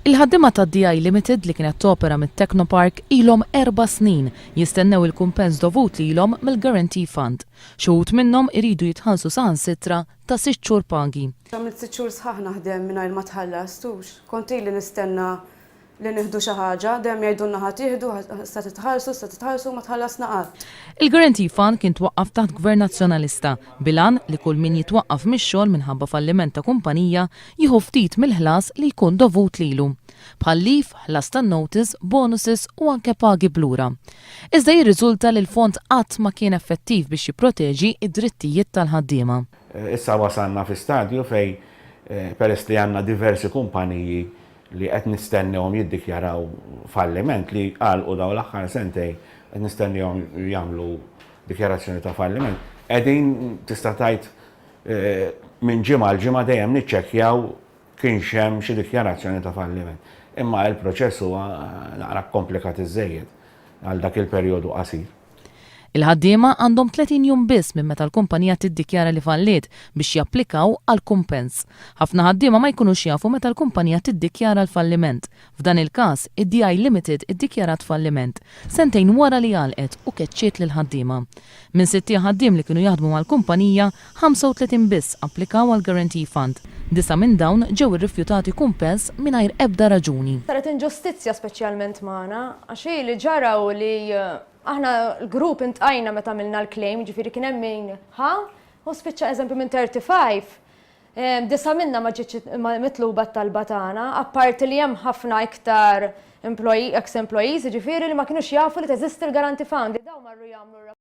Il-ħaddiema tad-DI Limited li kienet topera mit-Technopark ilhom 4 snin jistennew il-kumpens dovut lilhom mill-Guarantee Fund. Xi wħud minnhom iridu jitħallsu saħansitra ta' 6 xhur pagi. Għamilt 6 xhur sħaħ naħdem mingħajr ma tħallastux. Kont ili nistenna li nieħdu xi ħaġa, dejjem jgħidulna ħadd tieħdu, sa titħallsu ma tħallasna qatt. Il-Guarantee Fund kien twaqqaf taħt Gvern Nazzjonalista bilan li kull min jitwaqqaf mix-xogħol minħabba falliment ta' kumpanija jieħu ftit mill-ħlas li jkun dovut lilu. Bħal lif, ħlas tan-notice, bonuses u anke pagi blura. Iżda jirriżulta li l-fond qatt ma kien effettiv biex jipproteġi id-drittijiet tal-ħaddiema. Issa wasalna fi stadju fej peress li għandna diversi kumpaniji li qed nistennewhom jiddikjaraw falliment li għalqu daw l-aħħar sentej qed nistennewhom jagħmlu dikjarazzjoni ta' falliment. Qegħdin tista' tgħid minn ġimgħa l ġimgħa dejjem niċċekkjaw kienx hemm xi dikjarazzjoni ta' falliment. Imma l-proċess huwa naqra komplikat iżejjed għal dak il-perjodu qasir. Il-ħaddiema għandhom 30 jum biss minn meta l-kumpanija tiddikjara li falliet biex japplikaw għal kumpens. Ħafna ħaddiema ma jkunux jafu meta l-kumpanija tiddikjara l-falliment. F'dan il-każ, id-DI Limited iddikjarat falliment, sentejn wara li għalqet u keċċiet lil ħaddiema. Minn 60 ħaddiem li kienu jaħdmu mal-kumpanija, 35 biss applikaw għal Guarantee Fund. 9 minn dawn ġew irrifjutati kumpens mingħajr ebda raġuni. Saret inġustizzja speċjalment magħna għax li ġaraw li aħna l-grupp intqajna meta għamilna l-claim, ġifieri kien hemm min u spiċċa eżempju minn 35. 9 minna ma ġietx mitluba t-talba tagħna, apparti li hemm ħafna iktar ex-employees, ġifieri li ma kinux jafu li teżisti l-Guarantee Fund. Daw marru jagħmlu